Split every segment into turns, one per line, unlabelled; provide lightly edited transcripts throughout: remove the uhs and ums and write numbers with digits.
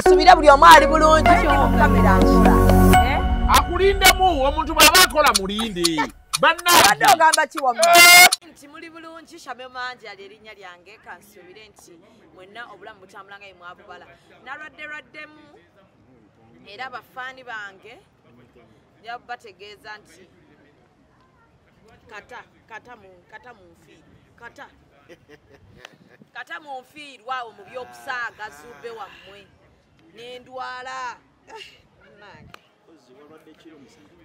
nsubira buli omu ali bulungi kamera nkola
akulindemu omuntu bw'aba akola mulinde
abadde ogamba kiwamma
nti muli bulungi Shame Manja ly'erinnya lyange kansubire nti mwenna obulamu butambula nga mwabubala nalwadde-lwaddemu era abafaani bange bategeeza nti kata munfiirwa mu by'okusaaga zubbe wammwe n'endwala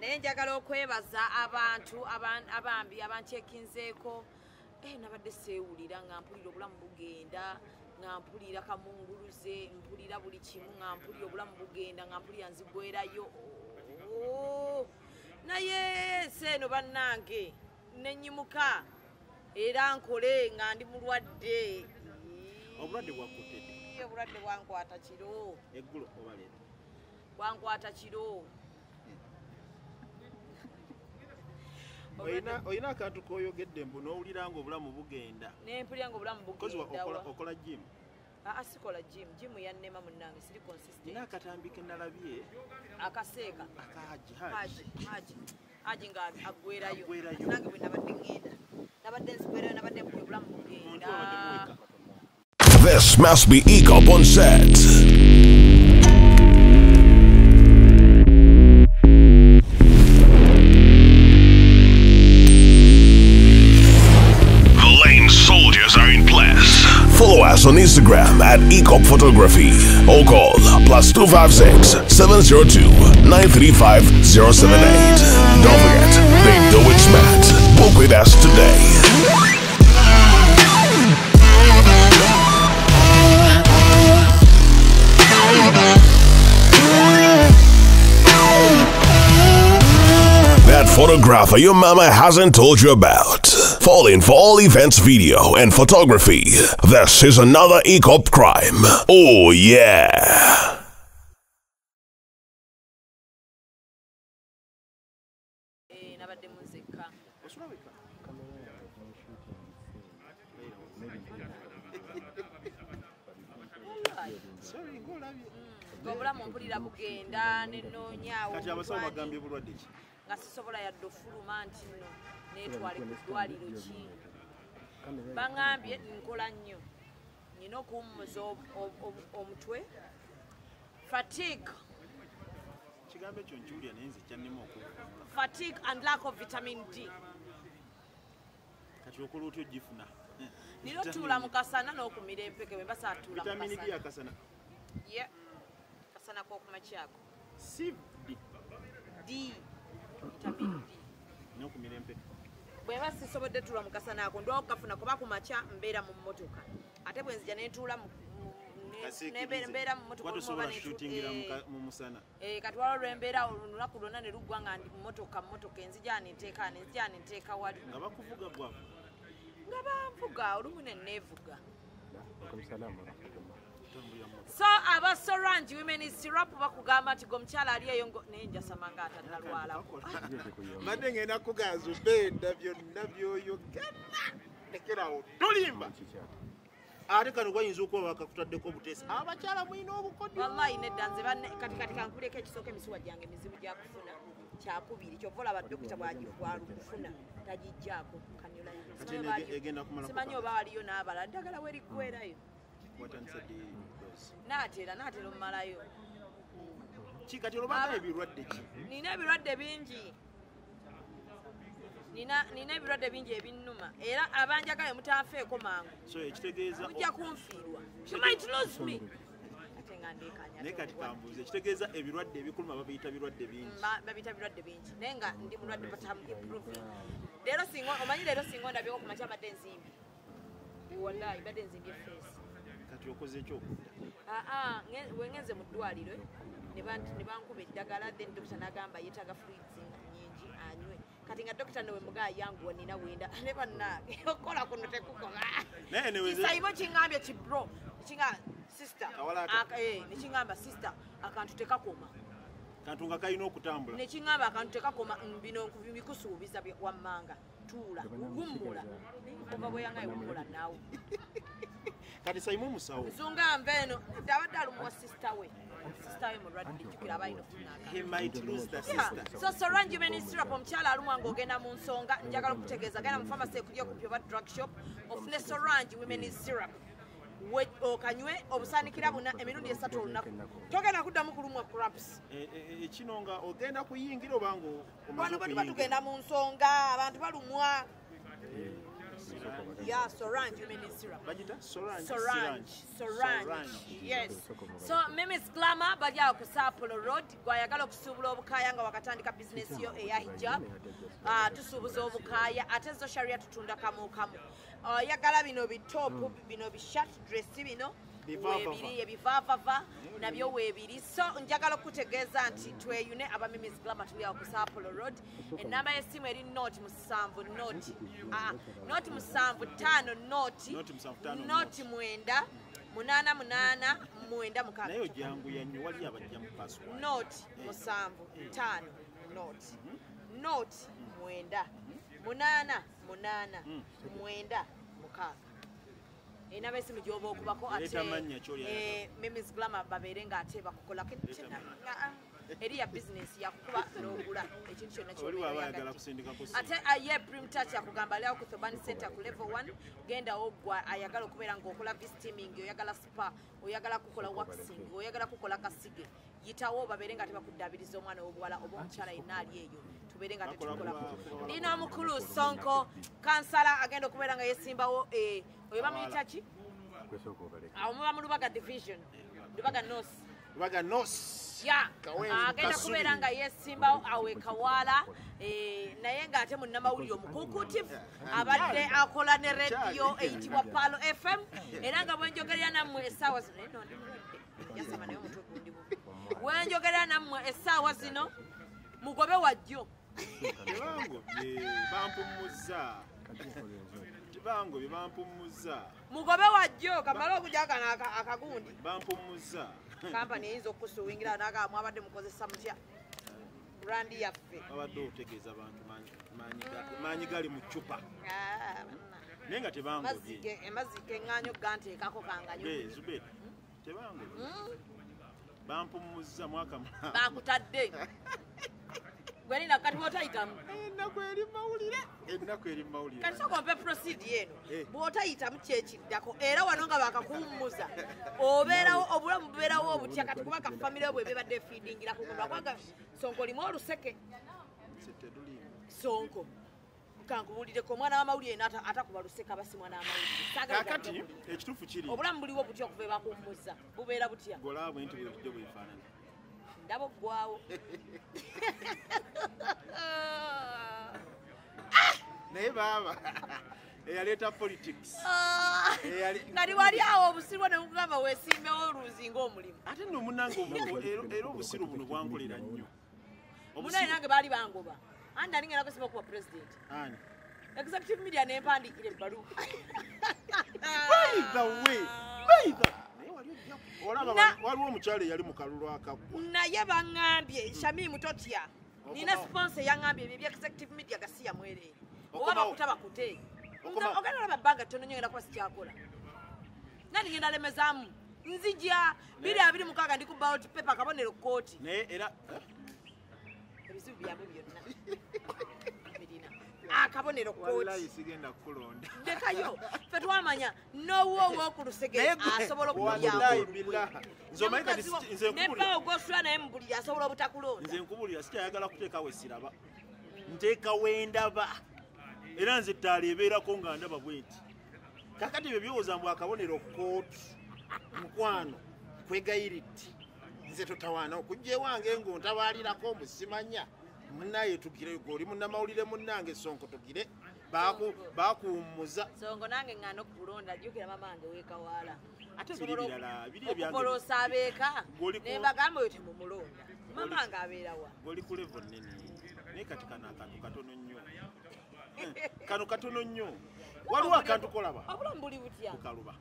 naye njagala okwebaza abantu abambi abankyekinzeeko nabadde seewulira nga mpulira obulamu bugenda nga mpulira kamunguluze mpulira buli kimu nga mpulira obulamu bugenda nga mpulira nzigwerayo naye seeno bannange nenyimuka era nkole nga ndi mulwadde obulwadde bwankwata kiro
eggulo obalera
bwankwata kiro
oyina akantu koyogedde mbu n'owulira nga obulamu bugenda
nempulira nga obulamu bugenda
okola gym
sikola gym yannema munnange siri consistent
nina akatambi ke nalabye
akaseeka haji nga aggwerayo nange bwe nabadde ngenda nabadde nzigwerayo nabadde mpulira obulamu bugenda.
This must be ECOP on set. Soldiers are in place. Follow us on Instagram at ECOP Photography or call +256 702 935 078. Don't forget, they do it smart. Book with us today. That photographer your mama hasn't told you about. Falling for all events, video, and photography. This is another ECOP crime. Oh yeah.
Obulamu mpulira bugenda nenoonya
kati abasawo bagambye bulwadde ki
nga sisobola yadde ofuluma nti nno neetwale ku ddwaliro ki baŋŋambye nkola nnyo nina okuwummuza omutwe fatigue
kigambo ekyo nkiwulira naye nze kyannema
fatigue and lack of vitamin D
kati okola otya ogifuna
nina otuula mu kasana n'okumira empeke bwe basaatuula mu
vitamini D akasana
ye kasana k'okumakyako D vitamin D
n'okumira empeke
bwe mba sisobodde tuula mu kasana ako ndwa okukafuna kuba ku makya mbeera mu mmotoka ate bwe nzija netuula mbeera mu mmotoka
mu musana
kati waliwo lwembeera olunaku lwonna ne luggwa nga ndi mmotoka enzija nenteeka wali
nga bakuvuga bwavu
nga banvuga olumu ne neevuga so abasorange women's syrup bakugamba nti gomukyala ali eyo naye njasamanga atannalwalako
madde ngenda kugaza ubenda byonna byoyogera lekerawo tolimba ate kano gwayinza okuba bakakutaddeko obuteesa abakyala mulina obukodyo
wallahi nedda nze katikati kankuleko ekisooka emisuwa gyange mizibu gyakufuna kyakubiri kyova olaba dokita bwalukufuna tagijjaako kanyulasimanyi oba waliyo n'abala ddagala weriggwerayo naatera omumalayo
kikati olobanga ebirwadde ki
nina ebirwadde bingi nina ebirwadde bingi ebinnuma era abanjagaye mutanfeeko mangu
so ekitegeeza
mujja kunfiirwa you might lose me ate nga ndeekanya
naye kati kambuuza ekitegeeza ebirwadde ebikuluma babiyita birwadde bingi
babiyita birwadde bingi naye nga ndi mulwadde but I'm improving leero singa ondabyeko ku makya badde nzimbi wallahi badde nzimbye face
kati okoze ekyokudda
wengenze mu ddwaliro ne bankuba eddagala then dokita n'agamba yeetaaga fluids nyingi anywe kati nga dokita newe mugaa yanguwa nina wenda ne bannange okola kuno tekukola kisayimo kingambye kibro sister nekiŋŋamba sister akantu tekakoma
kantu nga kalina okutambula
nekiŋŋamba akantu tekakoma bino bikusuubiza wammanga tuula wummula kuva bwe yangaye wummula naawe
kati Saimu musawo
Zunga mveno tabadde alumwa sister we mulwadde jjukira abalina ofunaka.
He might lose the sister.
So Sorange Minister omukyala alumwa ng'ogenda mu nsonga njagala okutegeeza genda mu pharmacy ekulya ku Pure Drug Shop ofune Sorange Women's Syrup. Okanywe obusaanikira buna emirundi 3 olunaku togenda kuddamu kulumwa cramps
Kino nga ogenda kuyingira obanga
wano bwe tuba tugenda mu nsonga abantu balumwa Yeah, Sorange Women's Syrup.
Bagita
Sorange. Yes. So Mimi's Glamour bajja ku Sapolo Road gwayagala okusuubula obukaaya nga wakatandika business yo eya hijab. Tusuubuza obukaaya ate zo sharia tutunda kamu. Yagala bino bitopu bino bishat dress bino webiri ebivavava nabyo webiri so njagala okutegeeza nti tweyune aba Mimi's Glamour tuli awo ku Sapolo Road enamba y'essimu eri note 7
nayo jangu yanyo wali abajja mu password
note 7 note 9 enaba esimu gyoba okubako ate Mimi's Glamour babeere ng'ate bakukola eri ya business yakukuba n'ogula ekintu kyonna ate aye Prim Touch yakugamba ali awo ku Thobani Center ku level 1 genda ogwa ayagala okubeera ng'okola steaming oyagala spa oyagala kukola waxing oyagala kukola kasige yitawo babeere nga tebakuddaabiriza omwana w'obuwala oba omukyala yenna ali eyo tubeere nga tetukolako ndina omukulu Sonko kansala agenda okubeera nga yesimbawo oyo bamuyita ki awo muba mu Lubaga division Lubaga North ya agenda kubeera nga yesimbawo awe Kawaala naye ng'ate munnamawulire omukukutivu abadde akola ne rediyo eyitibwa Palo FM era nga bwenjogerera nammwe essaawa zino yasaba naye omutwe gundi bubi bwenjogerera nammwe essaawa zino mugobe wajjo
bampumuzza
mugobe wajjo kamala okujagana akagundi
bampumuzza
kampani eyinza okusuwingira naga mwabadde mukozesa mutya brandi yaffe
abadde otegeeza abantu maanyi gali mu ccupa naye nga tebangobye
emazzi keŋŋaanyo ganteekako kanganyo
tebangobye bampumuzza mwaka
bakutadde gwenina kati bwotayitamu
ennaku eri mawulire
kati sokompe prosidi eno bwotayitamu kyekiddako era wano nga bakakuwummuza obeerawo obulamu bubeerawo obutya kati kuba kafamire bwe bebadde feedingira kugulwa kwaga Sonko limu oluseke Sonko kankubulireko omwana w'amawulire eno atakuba luseke abasi mwana w'amawulire
kakati ekituufu kiri
obulamu buliwo butya okuva ebakuwummuza bubeera butya
golabwe nti bwebujjo bwefaanana
ndaba oggwawo
naye baaba eyaleeta politics
ngati wali awo obusiru ne mukugamba weesimbewo oluuzi ng'omulimu
ate nno munnange era obusiru buno bwankolera nnyo
munaye nange baali bangoba andi ali ngenda kusiba kuba president
ani
executive media nempandiikira ebbaluwa
waliwo omukyala eyali mu kalulu akaggwa
naye baŋŋambye Shamimu totya nina sponsor yaŋŋambye ebyo ebya executive media gasiya mwereere oba bakuta bakute ogenda olaba ebbanga ttono nnyo ngenda kuba sikyakola nandi ngenda lemezaamu nzija 226 ndi ku ballot paper akabonero kooti
naye era
ebizibu byabwe byonna birina akabonero kooti
sigenda kukulonda
ndekayo fe twamanya n'owoowo ku lusege asobola okukuyambanebawo gosula naye mubuliri asobola obutakulonda
nze nkubulira sikyayagala kuteekawo esiraba nteekawo endaba era nze ettaala ebeerako nga ndaba bwenti kakati ebyo byowoza mbw akabonero kooti mukwano kwegayiridde nze totawaana okujja ewange ng'ontabaalirako musimanya munnaye tugire goli munnamawulire munnange Sonko tugire bakuwummuza
Sonko nange ŋŋaana okukulonda jjukira mamange weekawaala
ate biri ebyange
okupoloosa abeeka ne mbagamba oyo temumulonda mamange abeerawa
goli ku levo nnene naye kati kano akantu katono nnyo kano katono nnyo waliwo akantu kolaba
obulamu buli butya
kukaluba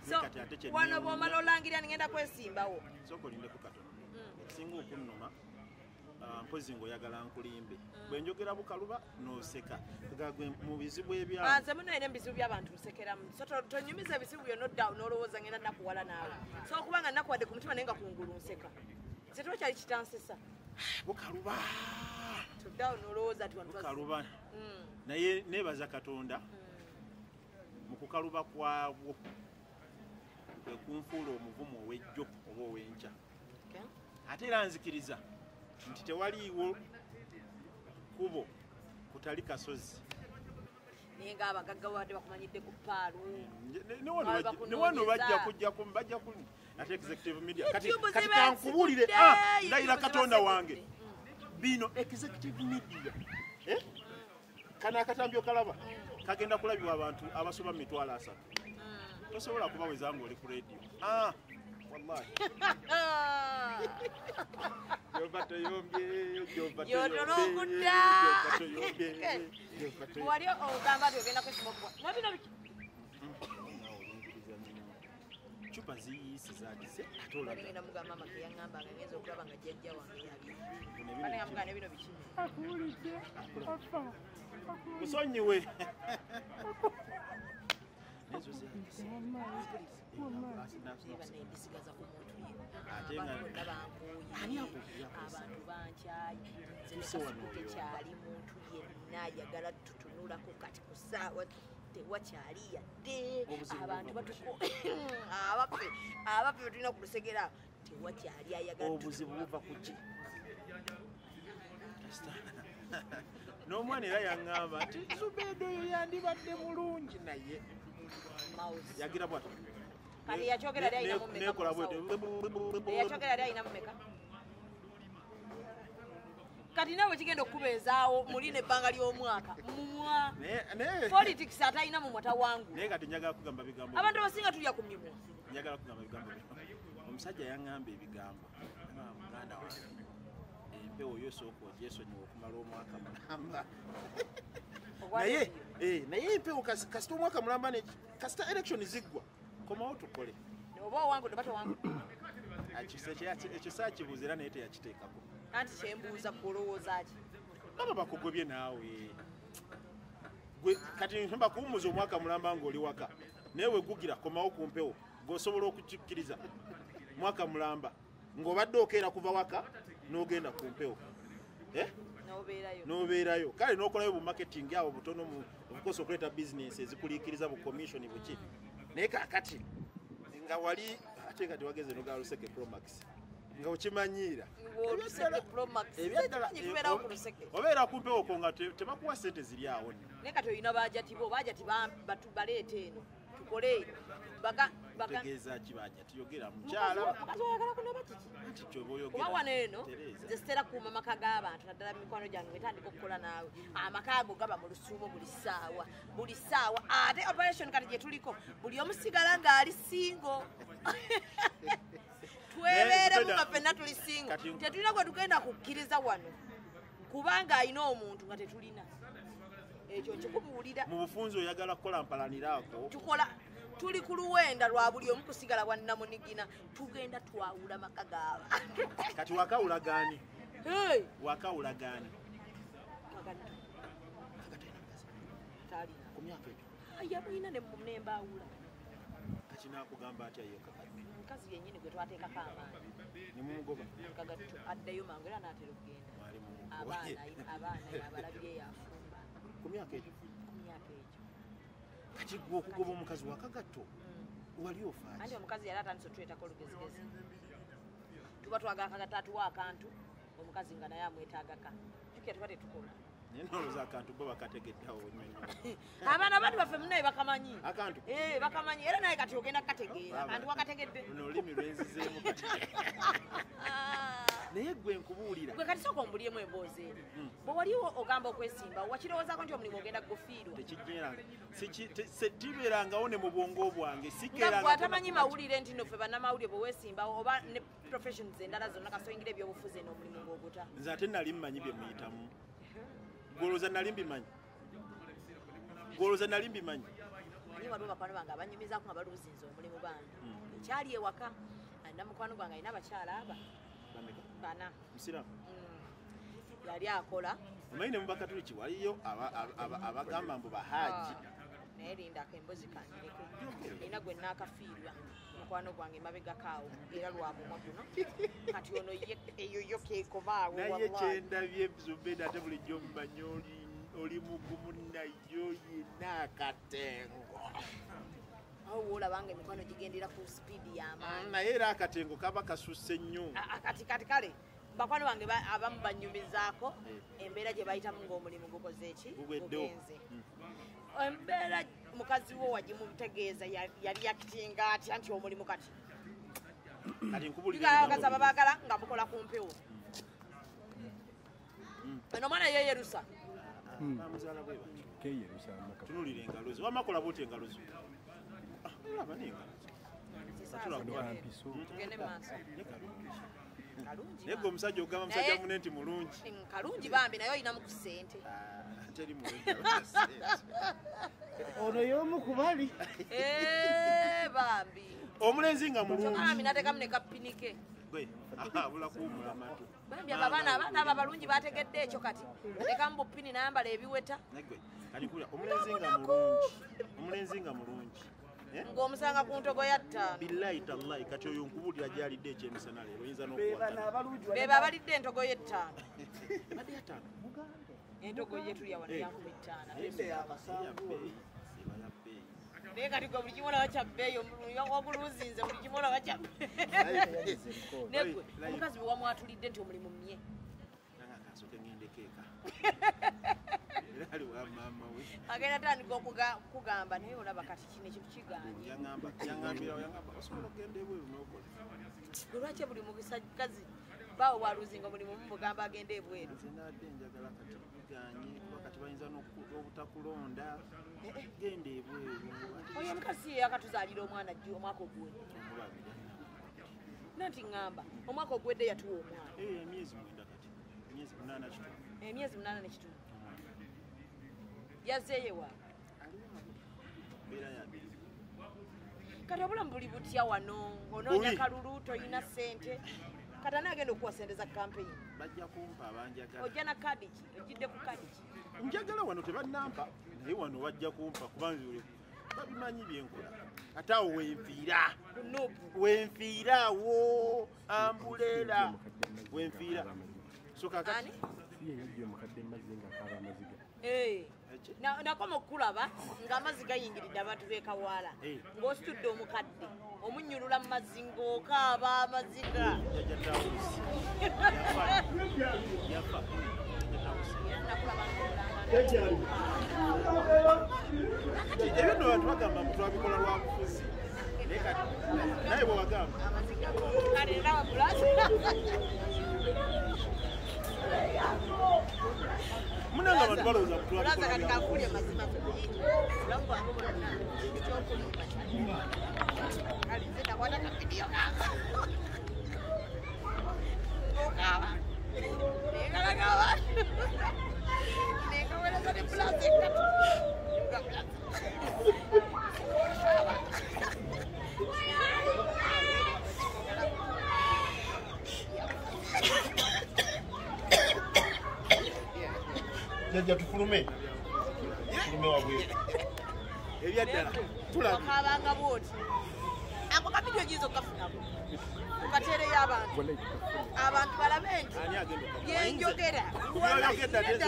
so wano bw'omala olangirira ngenda kwesimbawo
sooka olindeku katono ekisinga okunnuma mpozi ng'oyagala nkulimbe bwe njogera bukaluba n'oseka gagwe mu bizibu ebya
nze muno ine ebizibu by'abantu nsekeramu so tonyumiza ebizibu byonna odda n'olowooza ngenda nakuwala naawe so okubanga nakuwadde ku mutima naye nga kungulu nseka nze tuba kyali kitansesa
bukaluba
toddawo n'olowooza ti
bukaluba naye neebaza Katonda mu kukaluba kwabwo kwe kunfuula omuvumu ow'ejjo oba ow'enkya ate era nzikiriza nti tewaliiwo kubo kutali kasozi
naye ng'abagagga wadde bakumanyidde ku paalu
ne wano bajja ku ate executive media kati kankubuulire ndayira Katonda wange bino executive media kana akatambyo kalaba kagenda kulabibwa abantu abasoba mu mitwalo 3 tosobola kubaweza ng'oli ku radio wallahi
wali ogamba ti ogenda kwesimokuwa nabino
chupa ziyisi zagize ate
olagenda mugamba mama keyaŋŋambanga ngenza okulaba nga jjajja wange yabiamugaa nebino bikini
musonyiwe
banendisigaza ku muntu ye abantu bankuye abantu bankyayi tekyali muntu yenna ayagala tutunulako kati ku ssaawa tewakyali yadde abantu abaffe betulina ku lusegera tewakyali ayagala
obuzibu buva ku ki n'omwana era yaŋŋamba nti Zubedo oyo yandibadde mulungi naye yagira bwata
kati yakyogera ali ayina
nekola
yakyogera ali ayina mumeka kati nawe kigenda okubeezaawo muli nebbanga ly'omwaka mumwa politics ate ayina mumwa tawangu
naye kati njagala kugamba bigambo
abantu abasinga tulya ku mimwa
njagala kugamba bigambo omusajja yaŋŋamba ebigambo muganda wange empewo yo sooka ogyesonyiwa okumala omwaka mulamba naye empewo kasita omwaka mulamba kasita election ziggwa komawo tukole
oba owangu debata wangu
ekyo saakibuuza era naye teyakiteekako
anti kyembuuza kulowooza ki
baba bakugobye naawe kati mbakuwumuza omwaka mulamba ng'oli waka naye wegugira komawo ku mpewo ng'osobola okukikkiriza mwaka mulamba ng'obadde okeera kuva waka n'ogenda ku mpewo n'obeerayo kale n'okolayo bumarketing awo butono obukosa okuleeta bizinesi ezikuliikiriza bukomishoni buki naye kakati nga wali ate nga tewageze nogala Luseke Promax nga okimanyiira obeera kumpewo ko nga tebakuwa sente ziri awo
naye kati olina bajati bo bajati baleeta eno tukole
tegeeza ki bajati yogera mukyala
kuba wano eno nze sitera kuuma maka g'abantu naddala mikwano gyange wetandika okukola naawe amaka ago gaba mu lusuumo buli ssaawa ate operation kati gye tuliko buli omu sigala ng'ali singo twebeeremu nga ffenna tuli singo tetulina gwe tugenda kukkiriza wano kubanga alina omuntu nga tetulina ekyo kikubuulira
mu bufunzi oyagala kukola mpalaniraako
tukola tuli ku luwenda lwa buli omu kusigala wannamunigina tugenda twawula maka g'abantu
kati wakawulagaani wakawulagaani ku myaka egyo
yamuyina nembawula
kakinakugamba atya yo kakati
mukazi yennyini gwe twateekako amaanyi
nemumugoba
kagattu addayo mangu era naatera okugenda abaana yabalabire yafumba
ku myaka egyo kati gwe okugoba omukazi wakagatto wali ofaaki
anti omukazi yali atandise otwetako olugezigezi tuba twagala kagatta atuwa akantu omukazi nga naye amwetaagaka tukya tuba tetukola
naye noloza akantu bo bakategeddeawo
abaana bandi baffe munaye bakamanyi
akantu
bakamanyi era naye kati ogenda kukategeera kanti wakategedde
luno olulimi lwenzizeemu kati naye gwe nkubuulira
gwe kati sooka ombulyemu emboozi eri bwe waliwo ogamba okwesimba wakirowoozaako nti omulimu ogenda kugufiirwa
tekijjeranga tibeerangawo ne mu bwongo bwange
bwatamanyi mawulire nti noffe bannamawulire bwe weesimbawo oba ne professions endala zonna kasoyingira ebyobufuzi n'omulimu ng'oguta
nze ate nali mmanyi bye muyitamu gwolooza nali mbimanyi
ani waliwo bakwano bange abanyumizaako nga baluuzinze omulimu bange ekyali ewaka alina mukwano gwange alina abakyala aba bana
musiramu
yali akola
omanyi ne mu bakatoliki waliyo abagamba mbu bahaji
naye lindako embozi kanireke erina gwe naakafiirwa mukwano gwange mabegakaawo era lwamumwa guno kati ono eyoyo keekomaawo
naye kyendabye Zubeda ate bulijjo omumanyi oli mugumu nayo yina akatengo
awo woolabanga emikwano gigendera ku sipiidi y'amaanyi
naye era akatengo kaba kasusse nnyo
kati kale bakwano bange abamu banyumizaako embeera gye bayitamu ng'omulimu gukoze eki gugenze embeera mukazi wo wagimutegeeza yali yakitinga atya nti omulimu kati abakazi ababaagala nga mukola ku mpewo eno omwana yeyerusa
tunulira engalo ze wamakola bote engalo ze olaba n'engalo
tugende maaso
naye gwe omusajja ogamba musajja mune nti mulungi
kalungi bambi naye olinamu ku ssente
teri
ono y'omu ku bali
bambi
omulenzi nga mulungi
natekamu ne kapinike
abula kuwumula matu
bambi abaana abo abalungi bategedde ekyo kati tekamu bupini nayambala ebiweta
omulenzi nga mulungi
ng'omusanga ku ntogo ya ttaano
billahi tallahi kati oyo nkubulira gyalidde ekyemisana leero oyinza n'okuwatana
beba abalidde entogo y'ettaano entogo yetulya wano yankumi ttaano naye kati gwe buli kimu olaba kya bbeeyi waguluzinze buli kimu olaba kya negwe omukazi bwe wamwatulidde nti omulimu mmye agenda tandika okugamba naye olaba kati kino ekintu kiganye olwaki buli mukazi bawo bwaluzinga omulimu mumugamba agenda ebweru
kati bayinza n'obutakulonda genda ebweru
oyo omukazi ye yakatuzaalira omwana omwaka oguwedde nanti ŋŋamba omwaka oguwedde yatuwa omwana
emyezi 8 kati
emyezi 8 n'ekitundu yazeeyewa kati obulamu buli butya wano onoonya kalulu toyina ssente kati ani agenda okuwa ssente za kampeyini
bajja kumpa abanjagala
ojja na kadi ki ojjidde ku kadi ki
njagala wano tebannampa naye wano bajja kumpa kubanga babimanyi byenkola ate awo wenfiira wenfiira awo ambuleera wenfiira so kakati nakoma okukulaba ng'amazzi gayingiridde abantu b'ekawaala ng'ositudde omukadde omunnyulula mu mazzi ng'okaaba amaziga ebyo nno bantu bagamba mbu twabikola lwa bufuzi naye bwe wagamba munanga abantu balowooza jajja tufulume wabweru ebyaddala
tulabakabanga bwoti ako kabidio gizo kafunako ukatereyo abantu balabe nti yenjogera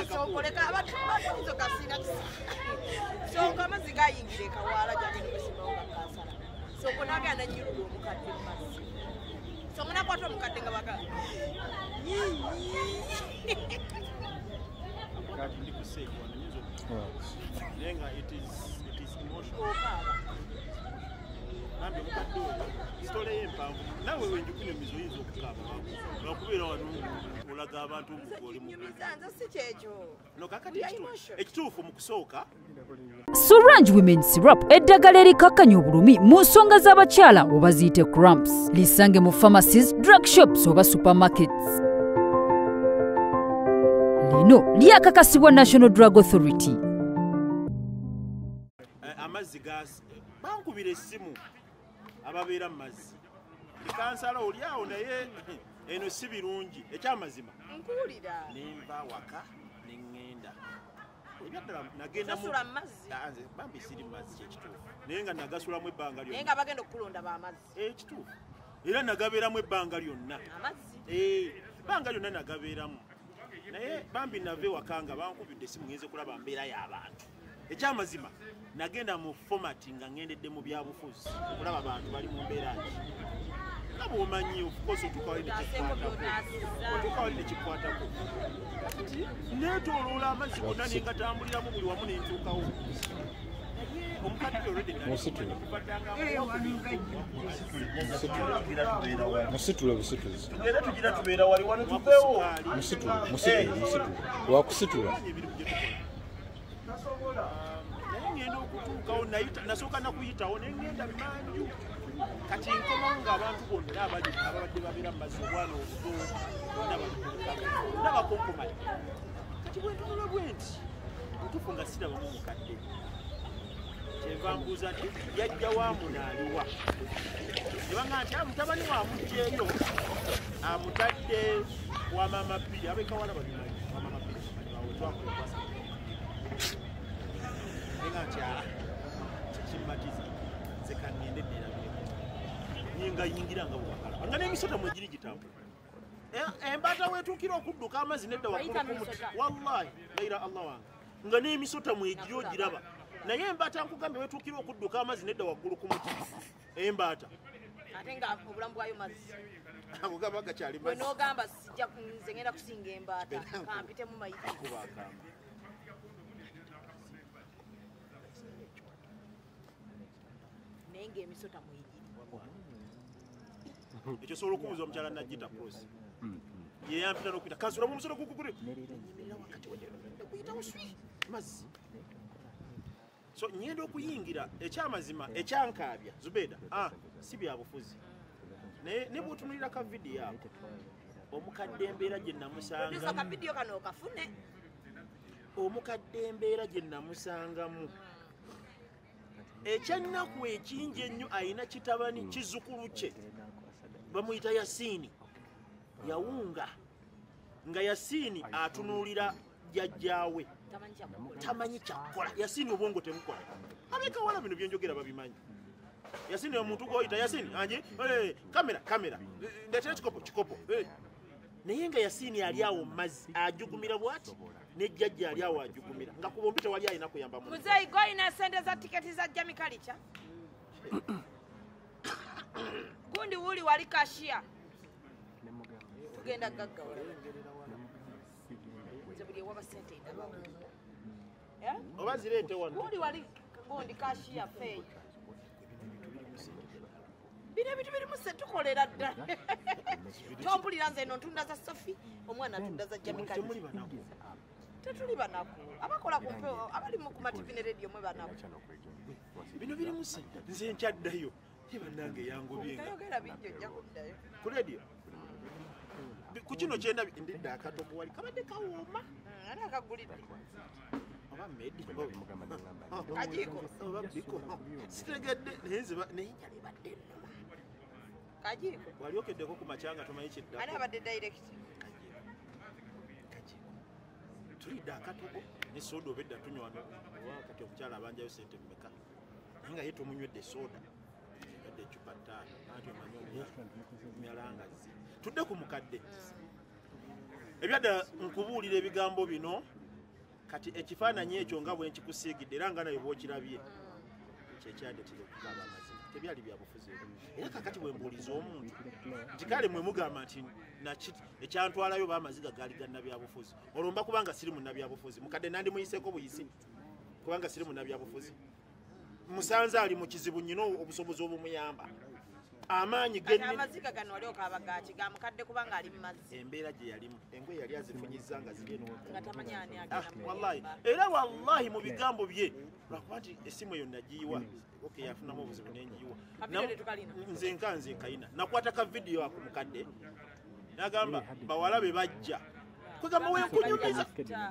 sokoleka abantu baizo kasina songa amazzi gayingira ekawaala janenebesimaokakasala sokonaganda nyirula omukadde mumazzi somunakwata omukadde nga baga
nenga it is emotional nambe mukadde oyo sitole y'empanvu nawe wenjukuna emizo oyinza okukaaba lwakubeera wano olaga abantu mbuga oli
nyumizanza si kyekyo
no kakati ekituufu mu kusooka
Surange Women Syrup eddagala erikakkanya obulumi mu nsonga z'abakyala oba ziyite cramps lisange mu pharmacies, drug shops oba supermarkets. Lino lyakakasibwa National Drug Authority.
Amazzi gas bankubira essimu ababeera mu mazzi likansala oli awo naye eno si birungi ekyamazima
nkuwulira
nenva waka neŋŋenda ebyaddala nagenda
sasula mazzi
nze bambi siri mazzi kyekituufu naye nga nagasulamu ebbanga
naye nga bagenda okukulonda bamazzi
ekituufu era nagabeeramu ebbanga lyonna
amazzi
ebbanga lyonna nagabeeramu naye bambi nave waka nga bankubidde esimu ngenze kulaba mbeera y'abantu ekyamazima nagenda mu format nga ŋŋendedde mu byabufuzi okulaba abantu bali mu mbeera ki nga bw'omanyi ofukose otukawali nekikwatako kati neetooloola amazzi gonna nengatambuliramu buli wamu nentuukawo omukadde
musitule busituzi
tugenda tugira tubeera wali wano tuveewo
wakusitula
naye ngenda okutuukawo nasooka nakuyitawo nengenda manju kati nkomawo ng'abantu bonna ababadde babeera mu mazzi obwana obuto bonna bakonkomali kati bwentunula bwe nti ntufu nga sirabamu mukadde kyenva mbuuza nti yajja wamunaaliwa nebanga nti mutabani wamugjeeyo amutadde wa mama bbiri abekawala babimanyi wamama bbiri wetwakulebasa nenga nti tekimmatiza nze kangende nerabiremu nyingayingira nga bwakala nga n'emisota mwegiri gitambula embaata wetuukira okudduka amazzi nedda waggulu ku muti wallahi gaira allah wange nga n'emisota mwegiri ogiraba naye embaata nkugambye wetuukira okudduka amazzi nedda waggulu ku muti embaata
ate nga obulamu bwayo mazzi
akugamba gakyali mazzi
wenogamba sijja nze ngenda kusinga embaata kampitemu mayiga naye ng'emisota mwegiri
ekyo sobola okubuuza omukyala najjita prosi yeyampita n'okuyita kansulamu omusolo gugugule nyimirira wakati kuyitawo swi mazzi so nyenda okuyingira ekyamazima ekyankaabya Zubeda si byabufuzi naye ne bw'otunulira ka vidiyo ako omukadde embeera gye namusanga
ka vidiyo kano okafune
omukadde embeera gye namusangamu ekyannaku ekingi ennyo ayina kitabani kizukulu kye bamuyita Yasiini yawunga nga Yasiini atunuulira jjajjaawe tamanyi kyakukola Yasiini obwongo temukola abekawala bino byenjogera babimanyi Yasiini omuntu goyita Yasiini anje kamera ndetera kikopo naye nga Yasiini ali awo mu mazzi ajugumira bw'ati nejjajja ali awo ajugumira nga ku bombi tewali alina kuyamba
muzeeyi goyina sente za tiketi za jamikalica gundi wuli wali kashiya tugenda gaggawala nze buli ewaba sente ndabawo
oba zireete wano
gundi wali gundi kashiya feeyi bino ebintu birimu se tukolera ddala tompulira nze eno ntunda za sofi omwana atunda za jamikalica tetuli banaku abakola ku mpeo abali ku mativi ne rediyo mwe banaku
bino birimu se nze nkyaddayo yebanange yangobyenga ku rediyo ku kino kyenda ndidde akatogo wali kabadde kawooma
ani akagulidde
oba medi
kajiiko
oba biko sitegedde naye njala ebadde nnuma
kajiiko
wali okeddeko ku makyanga tomanyi kiddako
ani abadde direct
tulidde akatogo ne soda obedda tunywa kati omukyala abanjayo sente mmeka naye nga ye tomunywedde soda adde ecupa ttaano anti omanyi omyalangazi tudde ku mukadde ebyadda nkubuulira ebigambo bino kati ekifaananyi ekyo nga bwe nkikusiigidde era nga naye bw'okirabye kyekyandetera okukaaba amazima tebyali byabufuzi era kakati bwe mbuuliza omuntu nti kale mwe mugamba nti ekyantwalayo baamaziga gaali gannabyabufuzi olwo mba kubanga siri munnabyabufuzi mukadde nandi muyiseeko buyisi kubanga siri munnabyabufuzi musanze ali mu kizibu nnyina obusobozi obumuyamba amaanyi
amaziga gano wali okaaba gaaki ga mukadde kubanga ali mu mazzi
embeera gye yalimu engoye yali azifunyizza nga ziri
nga tamanyi ani
wallahi era wallahi mu bigambo bye lwakuba nti essimu eyo nagiyiwa okay yafunamu obuzibu nengiyiwa nze nkanze kayina nakwata ka vidiyo ako mukadde nagamba bawala be bajja kwegamba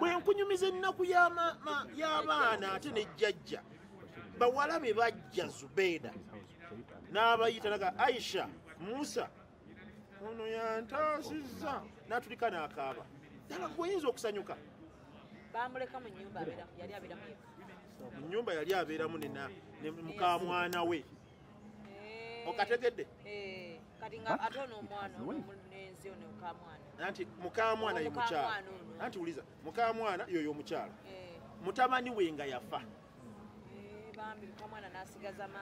wenkunyumiza ennaku y'abaana ate nejjajja bawala be bajja Zubeda n'abayita naga Aisha Musa ono yantaasizza n'atulika n'akaaba dala gweoyinza okusanyuka
bamuleka mu nnyumba yali abeeramu
mu nnyumba yali abeeramu ne mukamwana we okategedde
kati nga ate n'omwana omunenzi ono mukamwana
anti mukamwana ye mukyala anti uliza mukamwana yoyo omukyala mutabani we nga yafa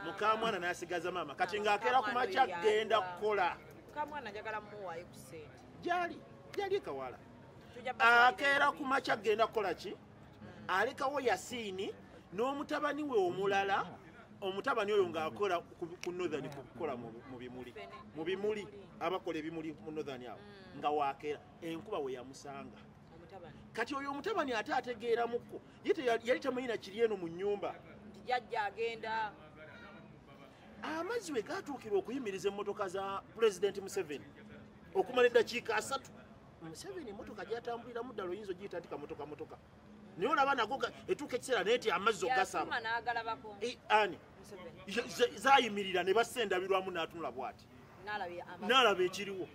mukamwana n'asigaza maama kati ng'akeera ku makya genda kukola
mukamwana njagala muwaayo ku ssente
gyali kawala akeera ku makya genda kukola ki alekawo Yasiini n'omutabani we omulala omutabani oyo ng'akola ku northern kukola mu bimuli abakola ebimuli mu northern awo nga waakeera enkuba we yamusanga kati oyo omutabani ate ategeeramuko yali tamanyi na kiri eno mu nnyumba
jajja agenda
amazzi we gatuukira okuyimiriza emmotoka za Pulezidenti Museveni okumala eddakiika 3 Museveni emmotoka gyatambuliramu ddala oyinza ogiyita nti kamotoka naye olaba nago etuuka ekiseera naye ti amazzi ogasaba ani zayimirira ne basendabirwamu n'atunula bw'ati n'alaba ekiriwo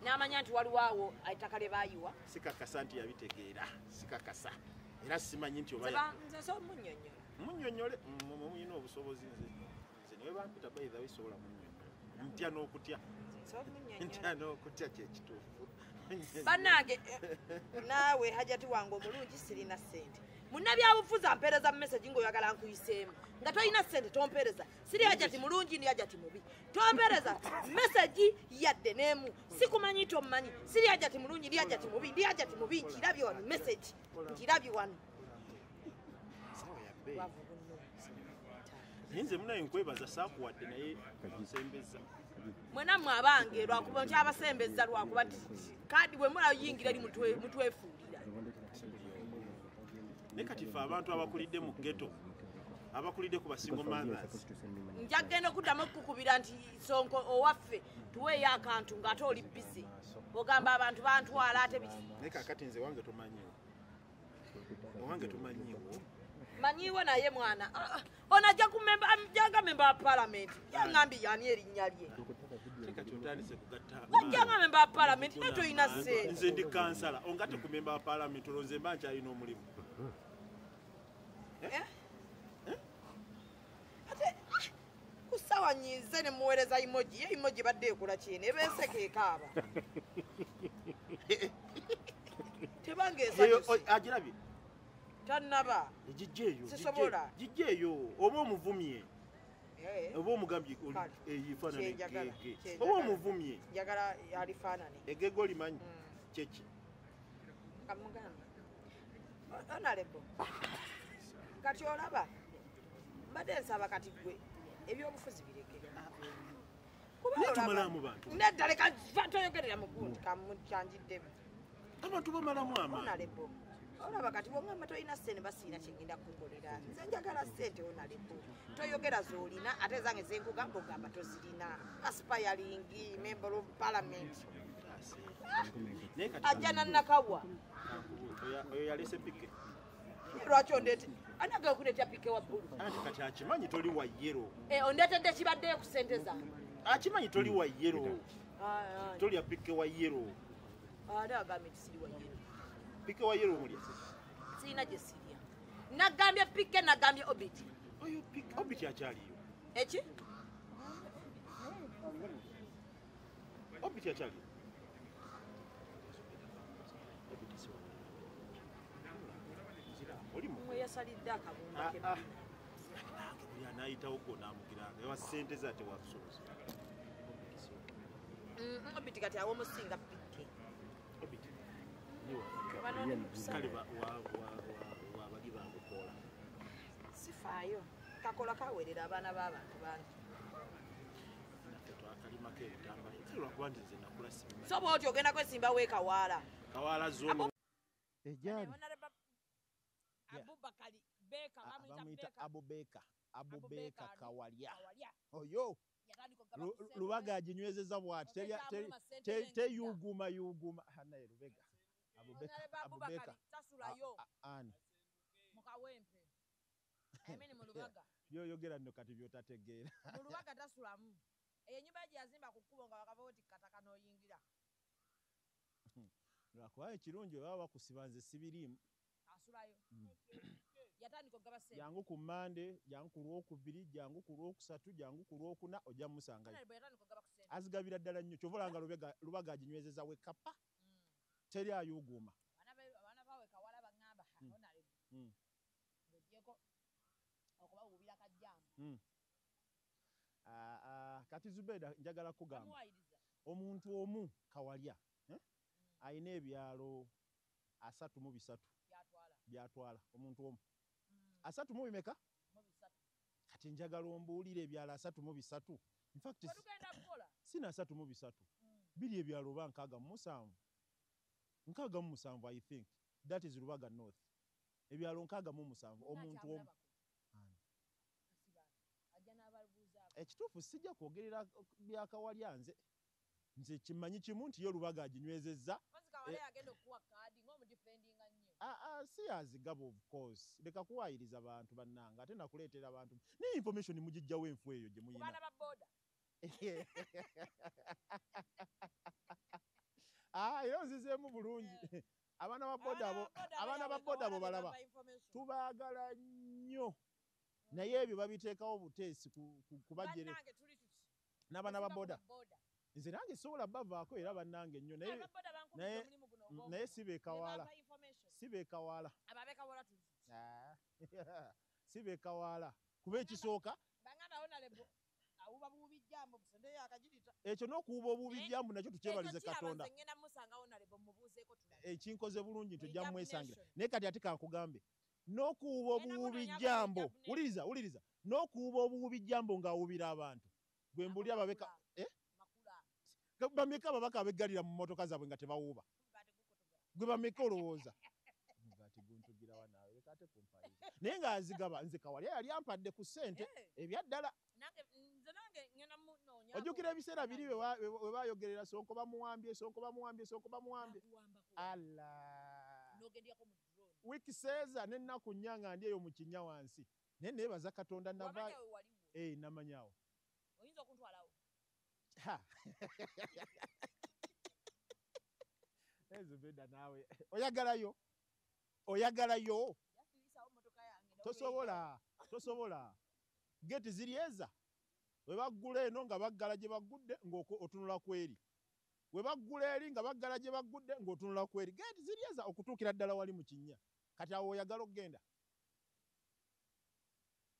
n'amanya nti waliwo awo ettaka lye baayiwa
sikakasa nti yabitegeera sikakasa era simanyi nti oba munnyonnyole muyina obusobozi nze niwe bampita bayitha bisobola munnyonnyole ntya n'okutya kyekituufu
bannange naawe hajati wange omulungi sirina ssente munnabyabufuzi ampeereza message ng'oyagala nkuyiseemu nga tolina ssente tompeereza siri hajati mulungi ndi hajati mubi tompeereza message yadde n'emu sikumanyi tomumanyi siri hajati mulungi ndi hajati mubi ndi hajati mubi nkirabye wano message nkirabye wano
nze munaye nkwebaza saakuwadde naye nsembeza
mwenammwe abange lwakuba nkyabasembeza lwakuba kadi bwe mulayingira eri mutwefuulira
ne kati ffe abantu abakulidde mu ghetto abakulidde ku basingo mothers
njagenda okuddamu okukukubira nti Sonko owaffe tuweeyo akantu ng'ate oli busy ogamba abantu bantwala ate biki
naye kakati nze wange tumanyiwo
manyiwo naye mwana ono ajja janga memba wa palamenti yangambi yani erinnya lye wajjanga memba wa palamenti ne toyina ssente
nze ndi kansala ongatte ku memba wa palamenti olwo nze mba nkyalina omulimu
ate kusawa nyize ne muweereza emoji ye emoji badde ekola kyene ebeeseko ekaaba
agirabye
tannaba
gijja eyo oba omuvumye oba omugambye eyifaanane oba omuvumye
njagala alifaanane
egego limanyi kyeki
kamugambe onalebo kati olaba mbadde nsaba kati gwe ebyobufuzi bireke
tumalamu bantu
nedda leka toyogerera mugundi kamukyanjiddemu
abantu bamalamu amaanyi
onalebo olaba kati bwongamba tolina ssente basiina kyengenda kukolera nze njagala ssente onalebo toyogera z'olina ate zange zenkugamba ogamba tozirina aspiring member of parliament ajja nannakawa
oyo yalese pike
lwaki ondeete anaga okuleetya pike wa bbulu
anti kati akimanyi toli wa yero
ondeetedde kibaddeyo ku ssente zange
akimanyi toli wa yero tolya pike wa yero
ate agambye nti siri wa yero
pike wa yero omulya
sirina gye sirya nagambye pike nagambye obiti
oyo obiti akyaliyo
eki
obiti akyaliyo
mweyasalidde akabumba ke
anayitawo konamugiranga ewa ssente zate wabusobozi
obiti kati awo omusinga pike
obiti kale wabali bange kola
sifaayo kakola kawerera abaana b'abantu bangi
akalimako ebitamba lwakuba nti nze nakula simanyi
soba oti ogenda kwesimba weekawaala
kawaala zono
ejali
Abubakari Beka
bamuyita Abubeka Kawalya oyo Lubaga aginywezeza bwati teyuguma naye Lubega Abubeka
tasulayo
ani
mukawempe emini mu Lubaga
yogera nno kati byotategeera
mu Lubaga tasulamu eyo ennyumba gye yazimba ku kkubo nga bakava oti kataka n'oyingira
lwakuba ekirungi baba bakusiba nze sibiriimu
asulayo yatandika okugaba ssente
jangu ku Mande jangu ku Lwokubiri jangu ku Lwokusatu jangu ku Lwokuna ojja musangayo
yatandika okugaba ku ssente
azigabira ddala nnyo kyovolanga lubaga aginywezeza we kapa teri ayuguuma
abaana bawe kawala baŋŋamba honorable ng'ogyeko okubawubira kajjambo
kati Zubeda njagala kugamba omuntu omu Kawalya ayina ebyalo 33 byatwala omuntu omu 33 kati njagala ombuulire ebyalo 33 in fact sina 33 biri ebyalo oba 67 I think that is Lubaga North ebyalo 67 omuntu omu ekituufu sijja kwogerera bya Kawalya nze kimanyi kimu nti yo Lubaga aginywezezza si azigaba of course leka kuwayiriza abantu bannanga ate nakuleetera abantu ne information mugijjawo enfu eyo gye muyina era ozizeemu bulungi abaana ba boda abo balaba tubaagala nnyo naye ebyo babiteekawo buteesi kubajere n'abaana ba boda nze nange sobola bavaako era bannange nnyo naye sibeekawala kuba ekisooka ekyo n'okuwuba obuubi jambu nakyo tukyebalize Katonda ekinkoze bulungi nti ojja mwesangira naye kati ate kankugambe n'okuwuba obuwubi jambo wuliriza n'okuwuba obuwubi jambo ng'awubira abantu gwe mbuli ababeka bameka ababaka abeggalira mu mmotoka zaabwe nga tebawuuba gwe bameka olowooza naye ng'azigaba nze Kawalya yali ampadde ku ssente ebyaddala ojjukira ebiseera biri we bayogerera Sonko bamuwambye wiiki seeza n'ennaku nnya nga ndi eyo mu kinnya wansi naye neebaza Katonda navaayo namanyaawo Zubeda naawe oyagalayo tosobola geti ziryeza we baggula eno nga baggala gye baggudde ng'otunula kweri we baggula eri nga baggala gye baggudde ng'otunula kweri geti ziryeza okutuukira ddala wali mu kinnya kati awo oyagala okugenda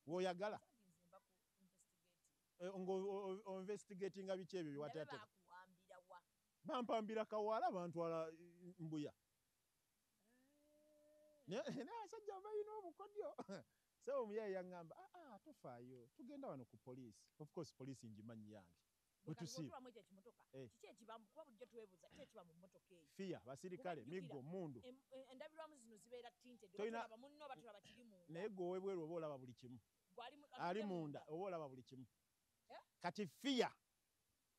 woyagala ng'oinvestigatinga biki ebyo byewateateka bampambira Kawala bantwala Mbuya naye abasajja balina obukodyo so omuyaye yaŋŋamba tofaayo tugenda wano ku poliisi of course poliisi ngimanyi yange fiya basirikale miggo mundu naye gwe owebweru oba olaba buli kimu ali munda oba olaba buli kimu kati fiya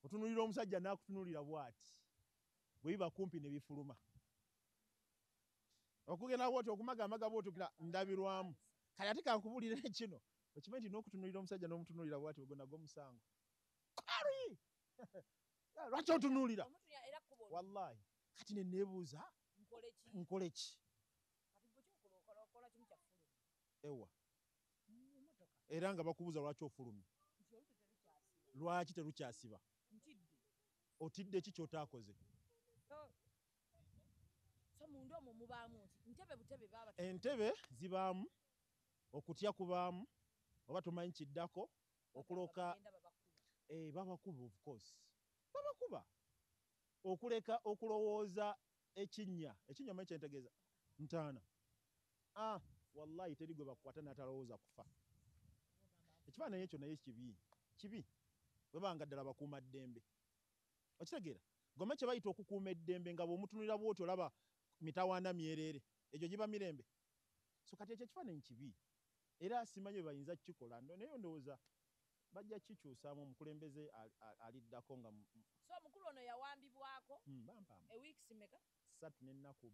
otunulira omusajja n'akutunulira bw'ati bwe biba kumpi ne bifuluma okugenda bwoti okumagamaga bw'otukira ndabirwamu kale ate kankubuulire kino okimanyi nti n'okutunulira omusajja n'omutunulira bw'ati bwe gonna gw'omusango lwaki ontunulira wallahi kati ne neebuuza nkole ki ewa era nga bakubuuza lwaki ofulumye lwaki terukyasiba otidde ki kyotaakoze entebe zibaamu okutya kubaamu oba tumanyi kiddako okuloka babakuba of course babakuba okuleka okulowooza ekinnya manyi kyentegeeza ntaana wallahi teri gwe bakwata n'atalowooza kufa ekifaananyi ekyo naye kibi bwe banga ddala bakuuma ddembe okitegeera gome kye bayita okukuuma eddembe nga bw'omutunulira bw'oti olaba mitawaana myereere egyo giba mirembe so kati ekyo ekifaananyi kibi era simanyi bwe bayinza kukikola naye ndowooza bajja kikyusaamu omukulembeze aliddako nga
so omukulu ono yawambibwako ewiiki meka
3 n'ennaku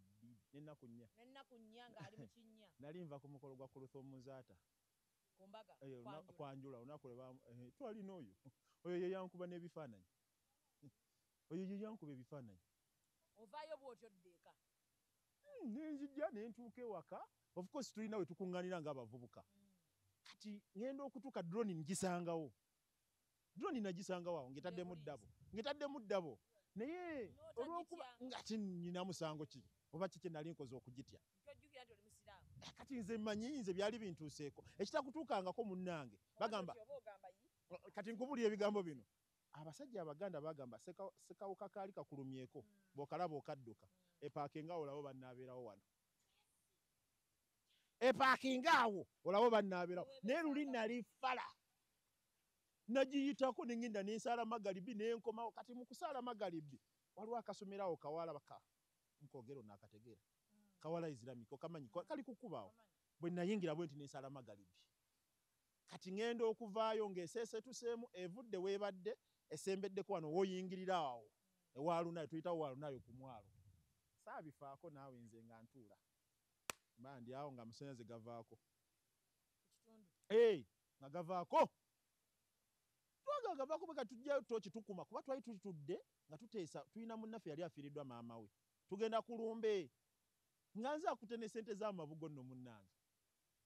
4 ng'ali mu kinnya
nali nva ku mukolo gwa Kulutha Omuzaata
kumbaga
kwanjula olunaku twalina oyo ye yankuba n'ebifaananyi oyo ye yankuba ebifaananyi
ovaayo bw'otyo ddeeka
nenzijja nentuuka ewaka of course tulina we tukuŋŋaanira ng'abavubuka kati ŋŋenda okutuuka drone ngisangawo drone nagisangawo awo ngetaddemu ddabo naye olw'okuba ngati nina musango ki oba kiki nali nkoze okugitya
ntojjukira nti oli musiraamu
kati nze mmanyi nze byali bintuuseeko ekitakutuukangako munnange bagamba kati nkubulya ebigambo bino abasajja abaganda bagamba sekawuka kaali kakulumyeko bw'okalaba okadduka epaakinga olawo bannaabeerawo wano epaakinga awo olawo bannaabeerawo naye luli nali fala nagiyitako nengenda nensaala magalibi nenkomawo kati mu kusaala magalibi waliwo akasomerawo kawala baka nkogero nakategeera kawala iziramiko kamanyi kali kukubaawo bwe nayingira bwe nti nensaala magalibi kati ngenda okuvaayo ng'eseesetuseemu evudde weebadde esembeddeko wano wooyingirira awo ewaalunayo tuyitawo waalunayo ku mwalo saabifaako naawe nze nga ntuula mba ndi awo nga amasanyalaze gavaako nga gavaako twagagavaako bwe katujjayo tooki tukuma kuba twali tutudde nga tuteesa tulina munnaffe yali afiiriddwa maama we tugenda kulumbe nga nze akutene sente z'amabugo nno munnange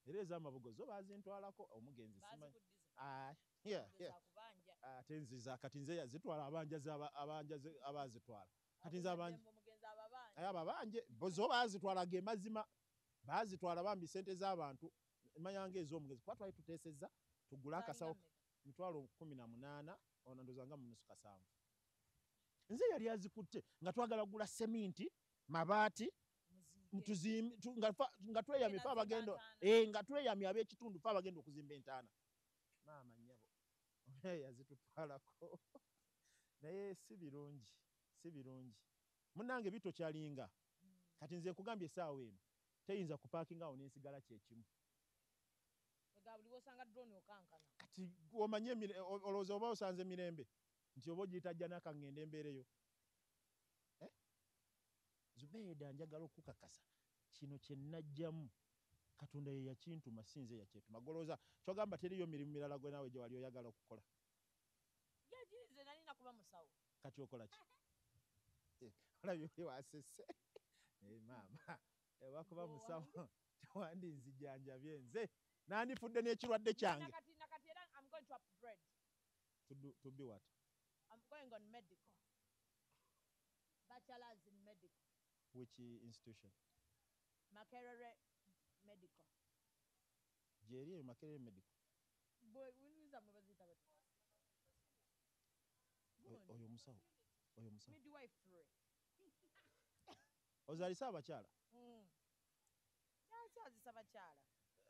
era ez'amabugo zo bazintwalako omugenzi simanyi ate nziza kati nze yazitwala abanjaze abazitwala kati nze ababanje zo bazitwala ge mazima bazitwala bambi sente z'abantu manyanga ez'omugenzi kuba twali tuteesezza tugule akasawo mitwalo 18 ono ndoza nga munusu kasanvu nze yali azikutte nga twagala kugula seminti mabaati nga tweyamye fa abagendo nga tweyamye ab'ekitundu fa abagenda okuzimba entaana maama nnyabo yazitutwalako naye si birungi munnange bitokyalinga kati nze nkugambye essaawa eno teyinza kupaakinga awo n'ensigala kyekimu kati omanye olowooza oba osanze mirembe nti oba ogiyitajja n'akaŋŋenda embeereyo Zubeida njagala okukakasa kino kye nnajjamu Katonda ye yakintuma sinze yakyetuma golooza kyogamba teriyo mirimu mirala gwe naawe gye wali oyagala okukola
yagize nali nakuba musawo
kati okola ki olabye wasese maama ewakuba musawo tewandinzijanjabye nze nandifudde n'ekirwadde kyange
nakati era I'm going to upgrade
to be what
I'm going on medical bachelor's in medical
which institution
Makerere medical
Jerry Makerere medical
boy winuza mubazita bati
oyo musawo
midwifery
ozalisa abakyala
yazisa abakyala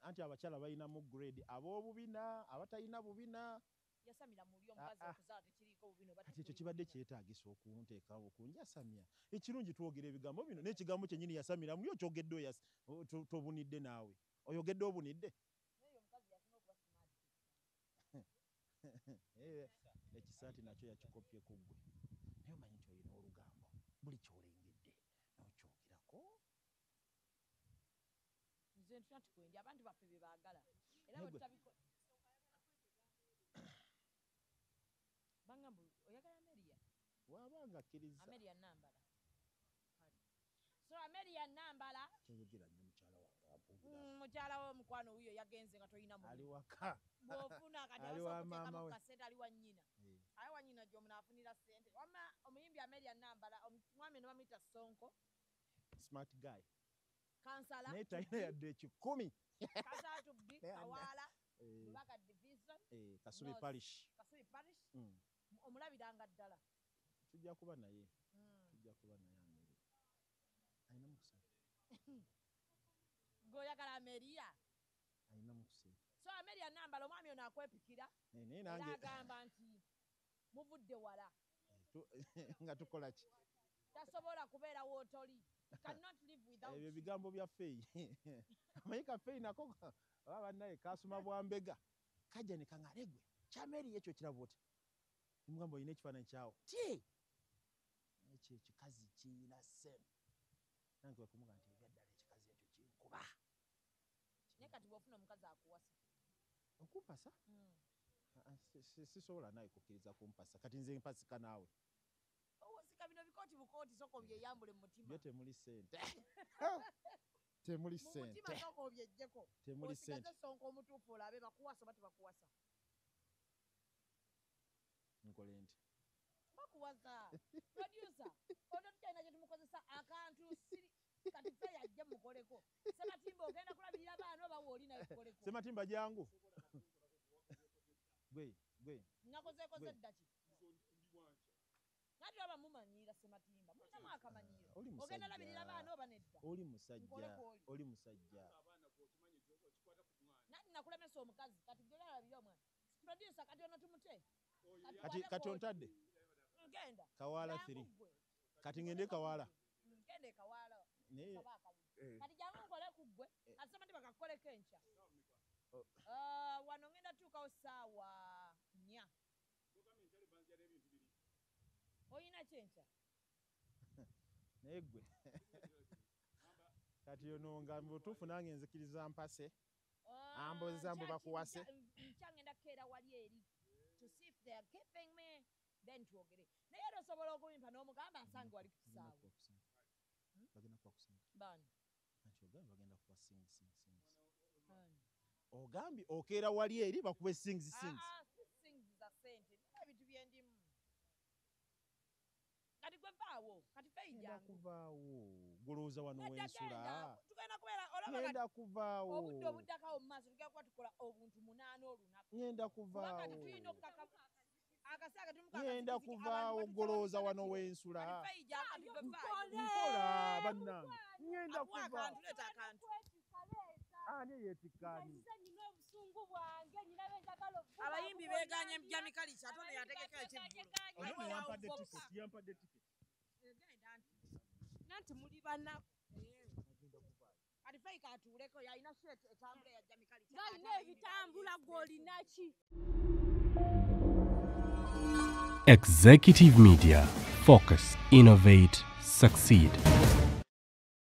anti abakyala balinamu grade ab'obubina abatalina bubina
yasamira muri omukazi okuzaala tekiriiko bubino
kati ekyo kibadde kyetaagisa okunteekawo okunjasamya ekirungi twogera ebigambo bino n'ekigambo kyennyini yasamiramu yo kyogedde tobunidde naawe oyogedde obunidde ekisaati nakyo yakikopye ku ggwe naye omanyi nti olina olugambo buli kyolengedde n'okyogerako
nze ntuna tukwenja abantu baffe bye baagala era bwe tutabiko bangambu oyagala Amelia
wabanga akkiriza
Amelia Nambala so Amelia Nambala
kyoyogera nnyo mukyala wange abuulira
mukyala wo mukwano wuyo yagenze nga toyina mu
ali waka
bw'ofuna
ali wa maama we
kasente ali wa nnyina ali wa nnyina gy'omuntu afunira ssente wama omuyimbi Amelia Nambala omwami ne bamuyita Sonko
smart guy
kansala
naye talina yadde 10
kansala tubbi Kawaala Lubaka division
Kasubi parish
omulabiranga ddala
tujja kuba naye Amelia alina mukisa
goyagala Amelia
alina mukisa
so Amelia Nambala omwami ono akwepikira era agamba nti muvudde wala
nga tukola ki
tasobola kubeera wootoli
ebyo bigambo bya feeyi amanyi ka feeyi nako oba bannaye kasuma bwambega kajja ne kaŋalegwe kyameri ekyo kiraba oti mugamba olina ekifaananyi kyawo ti ekyo ekikazi kiina ssente nange wekumuga nti ebyaddala ekikazi ekyo kinkuba
naye kati bw'ofuna omukazi akuwasa
okumpasa sisobola nawe kukkiriza kumpasa kati nze mpasika naawe
Kati bino bikooti bukooti soko byeyambule mu mutima.
Byo temuli ssente. Temuli
Mu
ssente.
mutima soko obyejjeko.
Temuli ssente.
Osigaze Sonko omutuufu olabe bakuwasa bati bakuwasa.
Nkole nti.
Bakuwasa. Producer, ono tukyalina kye tumukozesa akantu siri kati fe yajja mukoleko. Sematimba ogenda kulabirira baana oba woolina ekukoleko.
Sematimba jangu. Gwe.
Nakozeeko zeddaki. Nati oba mumanyiira Sematimba. Munamu akamanyiiro. Ogenda labirira baana oba nedda.
Oli musajja.
Nati nakulemesa omukazi kati gwe labirira omwana. Producer kati ono tumute.
Kati ontadde.
Ngenda.
Kawala 3. Kati ngende Kawala.
Ngende Kawala.
Ne.
Kati jangu nkole ku ggwe. Asema ndi bakakoleko enkya. Wano ngenda tuukawo ssaawa 4. Oyina kyenkya?
Naye ggwe. Kati ono nga mu butuufu nange nzikiriza mpase. Amboza mbu bakuwase.
Nkya ngenda kukeera wali eri. To see if they are giving me. Then twogere. Naye era osobola okubimpa n'omugamba nsange wali ku kisaawe.
Bagenda kukusanga.
Bani?
Anti ogamba bagenda kuwa sings. Ogambi okeera wali eri bakuwe sings.
Sings za sente. Nina ebintu byendimu. Kati gwe vaawo. Kati feijjangu.
Kuvaawo. Golooza wano w'ensula.
Tugenda kubeera olaba
Ngenda kuvaawo.
obudde obuddakawo mu maaso tugenda kuba tukola obuntu 8 olunaku.
Ngenda kuvaawo.
Wakati tulina okukaka akasaaga
ngenda kuvaawo golooza wano w'ensula. Nkola bannange. Ngenda kuvaawo. Ani yeetikaani.
Abayimbi beeganye Jamie Kalichi ate ono yategeka ekivvulu.
Ono yampadde tiketi.
Nanti muli banna. Kati fayika atuuleko yalina shirt etambula ya Jamie Kalichi.
Galina ebitambula gw'olina ki?
Executive Media. Focus, innovate, succeed.